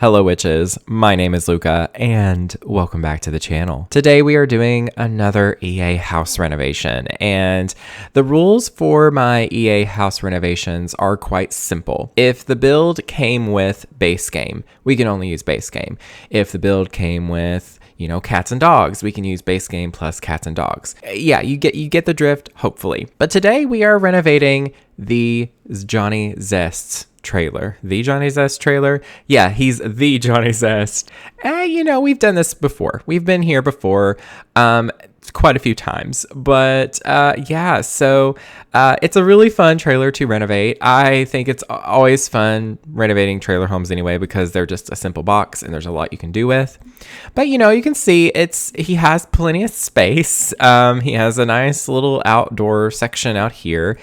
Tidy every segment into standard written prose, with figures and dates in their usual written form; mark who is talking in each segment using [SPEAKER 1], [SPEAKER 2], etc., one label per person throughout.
[SPEAKER 1] Hello witches, my name is Luca and welcome back to the channel. Today we are doing another EA house renovation, and the rules for my EA house renovations are quite simple. If the build came with base game, we can only use base game. If the build came with cats and dogs, we can use base game plus cats and dogs. Yeah, you get the drift, hopefully. But today we are renovating the Johnny Zest trailer. The Johnny Zest trailer? Yeah, he's the Johnny Zest. We've done this before. We've been here before quite a few times. But so it's a really fun trailer to renovate. I think it's always fun renovating trailer homes anyway because they're just a simple box and there's a lot you can do with. But you can see he has plenty of space. He has a nice little outdoor section out here.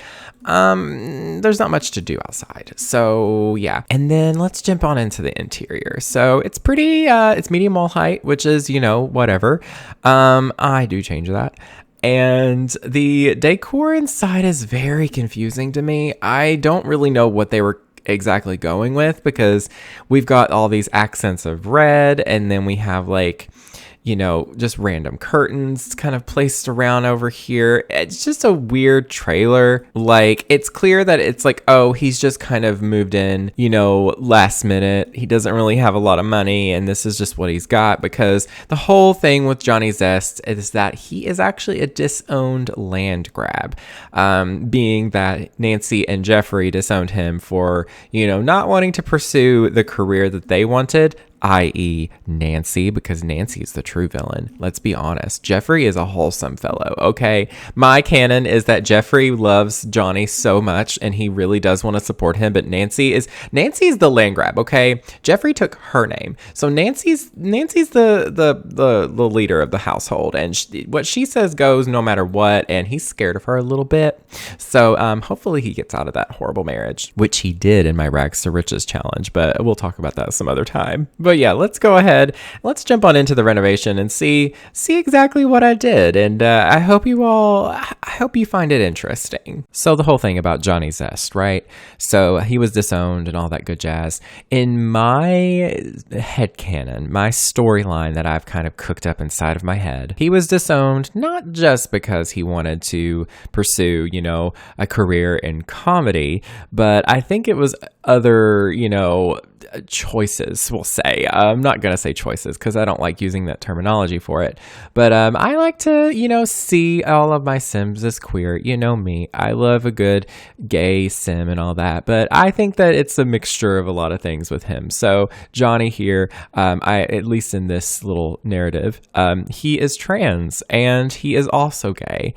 [SPEAKER 1] There's not much to do outside. So yeah. And then let's jump on into the interior. So it's pretty, it's medium wall height, which is, whatever. I do change that. And the decor inside is very confusing to me. I don't really know what they were exactly going with because we've got all these accents of red and then we have just random curtains kind of placed around over here. It's just a weird trailer. It's clear that it's he's just kind of moved in, last minute. He doesn't really have a lot of money and this is just what he's got, because the whole thing with Johnny Zest is that he is actually a disowned land grab, being that Nancy and Jeffrey disowned him for, not wanting to pursue the career that they wanted, i.e. Nancy, because Nancy is the true villain. Let's be honest. Jeffrey is a wholesome fellow, okay? My canon is that Jeffrey loves Johnny so much and he really does want to support him, but Nancy's the land grab, okay? Jeffrey took her name. So Nancy's the leader of the household, and what she says goes no matter what, and he's scared of her a little bit. So hopefully he gets out of that horrible marriage, which he did in my Rags to Riches challenge, but we'll talk about that some other time. But yeah, let's go ahead. Let's jump on into the renovation and see exactly what I did. And I hope you find it interesting. So the whole thing about Johnny Zest, right? So he was disowned and all that good jazz. In my headcanon, my storyline that I've kind of cooked up inside of my head, he was disowned not just because he wanted to pursue, a career in comedy, but I think it was other, choices, we'll say. I'm not going to say choices because I don't like using that terminology for it. But I like to, see all of my Sims as queer. You know me. I love a good gay Sim and all that. But I think that it's a mixture of a lot of things with him. So Johnny here, at least in this little narrative, he is trans and he is also gay.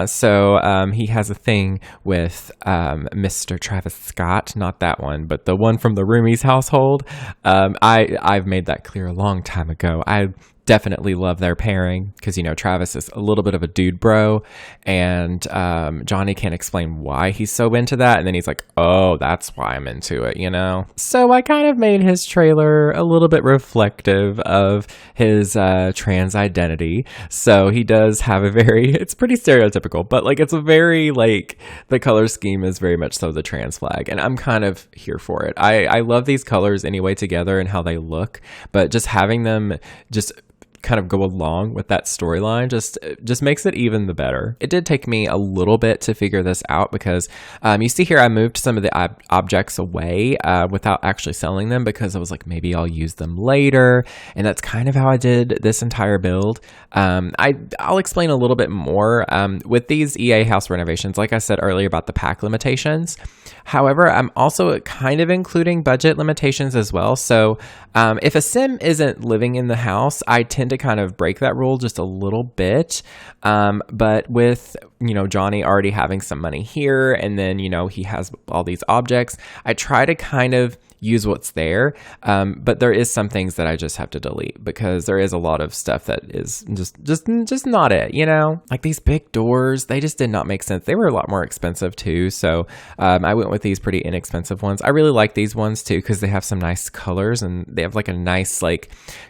[SPEAKER 1] So he has a thing with Mr. Travis Scott, not that one, but the one from the Roomies household. I've made that clear a long time ago. I definitely love their pairing because, Travis is a little bit of a dude bro, and Johnny can't explain why he's so into that. And then he's like, oh, that's why I'm into it, So I kind of made his trailer a little bit reflective of his trans identity. So he does have it's pretty stereotypical, but it's a very, the color scheme is very much so the trans flag. And I'm kind of here for it. I love these colors anyway together and how they look, but just having them just kind of go along with that storyline just makes it even the better. It did take me a little bit to figure this out because you see here I moved some of the objects away without actually selling them because I was like, maybe I'll use them later, and that's kind of how I did this entire build. I'll explain a little bit more with these EA house renovations, like I said earlier about the pack limitations. However, I'm also kind of including budget limitations as well. So if a Sim isn't living in the house, I tend to kind of break that rule just a little bit. But with, Johnny already having some money here, and then, he has all these objects, I try to kind of use what's there. But there is some things that I just have to delete because there is a lot of stuff that is just not it, like these big doors, they just did not make sense. They were a lot more expensive too. So, I went with these pretty inexpensive ones. I really like these ones too, because they have some nice colors and they have a nice,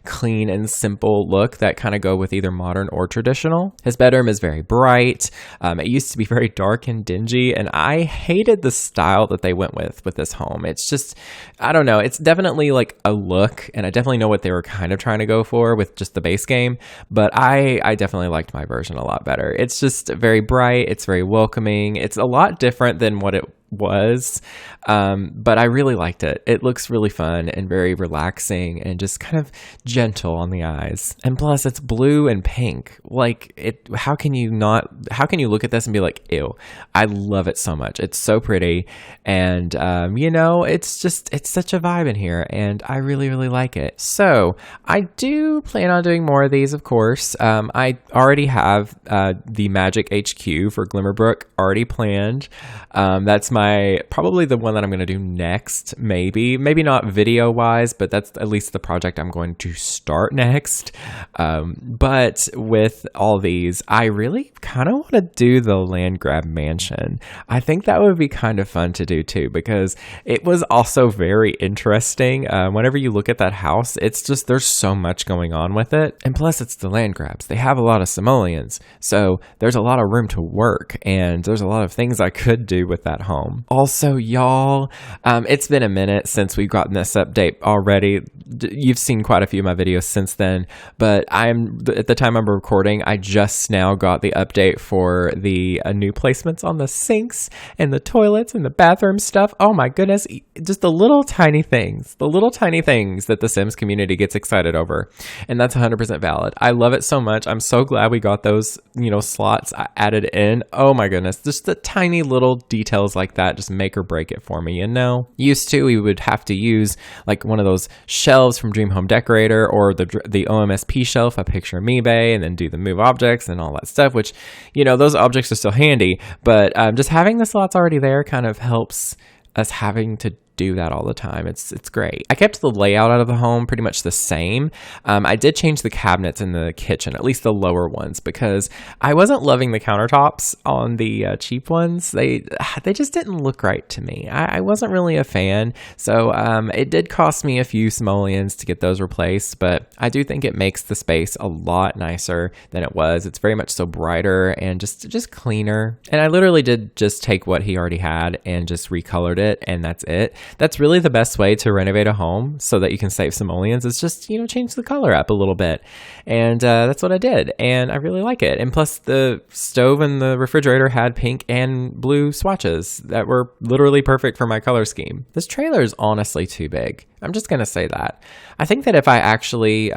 [SPEAKER 1] clean and simple look that kind of go with either modern or traditional. His bedroom is very bright. It used to be very dark and dingy, and I hated the style that they went with this home. It's just, I don't know. It's definitely like a look, and I definitely know what they were kind of trying to go for with just the base game, but I definitely liked my version a lot better. It's just very bright. It's very welcoming. It's a lot different than what it was, but I really liked it. It looks really fun and very relaxing and just kind of gentle on the eyes. And plus, it's blue and pink. Like, how can you look at this and be like, ew? I love it so much. It's so pretty, and it's such a vibe in here, and I really, really like it. So I do plan on doing more of these, of course. I already have the Magic HQ for Glimmerbrook already planned. That's probably the one that I'm going to do next, maybe not video wise, but that's at least the project I'm going to start next. But with all these, I really kind of want to do the land grab mansion. I think that would be kind of fun to do too, because it was also very interesting. Whenever you look at that house, it's just, there's so much going on with it. And plus it's the land grabs. They have a lot of simoleons, so there's a lot of room to work, and there's a lot of things I could do with that home. Also, y'all, it's been a minute since we've gotten this update already. You've seen quite a few of my videos since then, but at the time I'm recording, I just now got the update for the new placements on the sinks and the toilets and the bathroom stuff. Oh my goodness, just the little tiny things that the Sims community gets excited over. And that's 100% valid. I love it so much. I'm so glad we got those, slots added in. Oh my goodness, just the tiny little details like that just make or break it for me. Used to, we would have to use like one of those shelves from Dream Home Decorator, or the OMSP shelf I picture from eBay, and then do the move objects and all that stuff, which, those objects are still handy, but just having the slots already there kind of helps us having to do that all the time. It's great. I kept the layout out of the home pretty much the same. I did change the cabinets in the kitchen, at least the lower ones, because I wasn't loving the countertops on the cheap ones. They just didn't look right to me. I wasn't really a fan. So it did cost me a few simoleons to get those replaced, but I do think it makes the space a lot nicer than it was. It's very much so brighter and just cleaner. And I literally did just take what he already had and just recolored it, and that's it. That's really the best way to renovate a home so that you can save simoleons, is just, change the color up a little bit. And that's what I did. And I really like it. And plus the stove and the refrigerator had pink and blue swatches that were literally perfect for my color scheme. This trailer is honestly too big. I'm just going to say that. I think that if I actually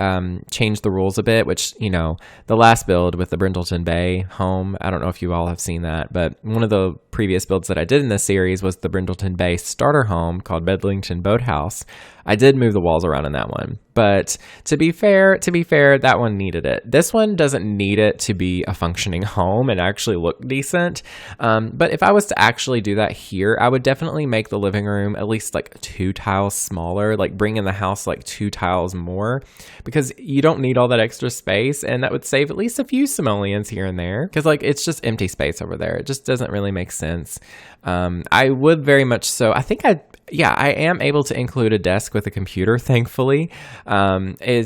[SPEAKER 1] change the rules a bit, which, the last build with the Brindleton Bay home, I don't know if you all have seen that, but one of the previous builds that I did in this series was the Brindleton Bay starter home called Bedlington Boathouse. I did move the walls around in that one, but to be fair, that one needed it. This one doesn't need it to be a functioning home and actually look decent. But if I was to actually do that here, I would definitely make the living room at least like 2 tiles smaller, like bring in the house like 2 tiles more, because you don't need all that extra space, and that would save at least a few simoleons here and there, because like it's just empty space over there. It just doesn't really make sense. I would very much so. I think I am able to include a desk with a computer, thankfully. Those are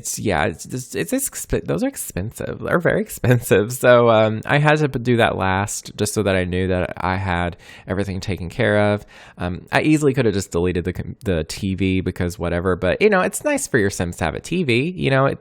[SPEAKER 1] expensive. They're very expensive. So I had to do that last, just so that I knew that I had everything taken care of. I easily could have just deleted the TV, because whatever, but it's nice for your Sims to have a TV.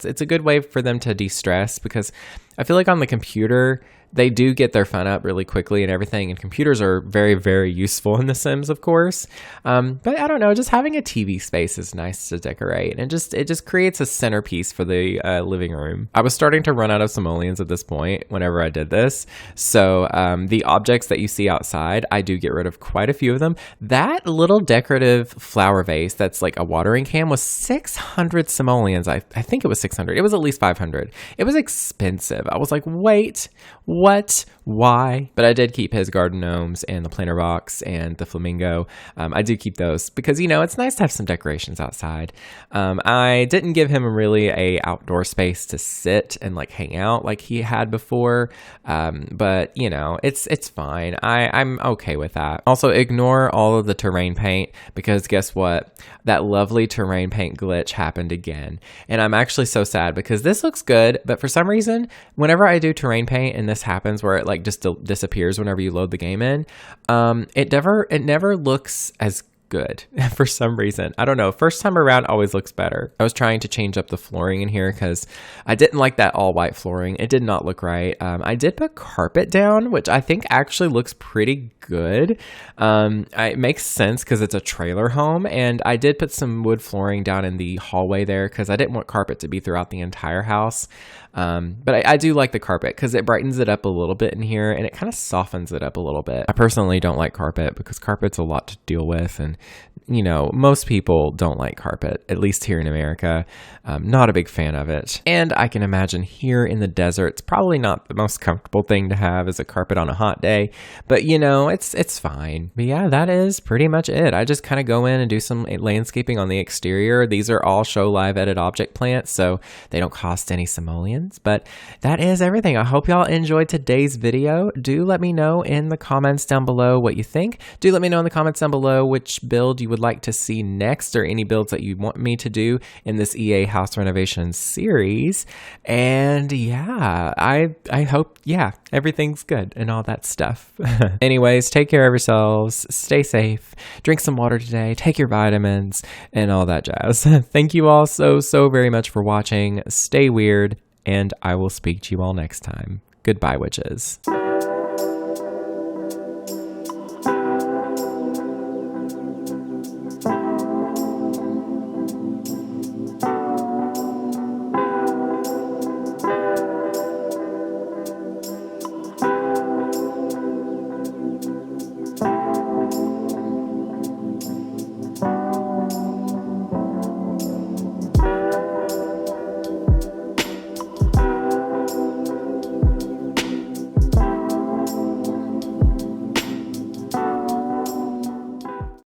[SPEAKER 1] It's a good way for them to de-stress, because I feel like on the computer, they do get their fun up really quickly and everything, and computers are very, very useful in The Sims, of course. But I don't know, just having a TV space is nice to decorate, and it just creates a centerpiece for the living room. I was starting to run out of simoleons at this point whenever I did this, so the objects that you see outside, I do get rid of quite a few of them. That little decorative flower vase that's like a watering can was 600 simoleons. I think it was 600. It was at least 500. It was expensive. I was like, wait, what? Why? But I did keep his garden gnomes and the planter box and the flamingo. I do keep those because, it's nice to have some decorations outside. I didn't give him really a outdoor space to sit and like hang out like he had before. But it's fine. I'm okay with that. Also, ignore all of the terrain paint, because guess what? That lovely terrain paint glitch happened again. And I'm actually so sad, because this looks good, but for some reason, whenever I do terrain paint and this happens where it like just disappears whenever you load the game in, it never looks as good for some reason. I don't know. First time around always looks better. I was trying to change up the flooring in here because I didn't like that all white flooring. It did not look right. I did put carpet down, which I think actually looks pretty good. It makes sense because it's a trailer home, and I did put some wood flooring down in the hallway there because I didn't want carpet to be throughout the entire house. But I do like the carpet because it brightens it up a little bit in here, and it kind of softens it up a little bit. I personally don't like carpet because carpet's a lot to deal with, and you know, most people don't like carpet, at least here in America. Not a big fan of it. And I can imagine here in the desert, it's probably not the most comfortable thing to have as a carpet on a hot day, but you know, it's fine. But yeah, that is pretty much it. I just kind of go in and do some landscaping on the exterior. These are all Show Live Edit object plants, so they don't cost any simoleons, but that is everything. I hope y'all enjoyed today's video. Do let me know in the comments down below what you think. Do let me know in the comments down below which build you would like to see next, or any builds that you want me to do in this EA house renovation series. And yeah, I hope, yeah, everything's good and all that stuff. Anyways, take care of yourselves, stay safe, drink some water today, take your vitamins, and all that jazz. Thank you all so very much for watching. Stay weird, and I will speak to you all next time. Goodbye, witches.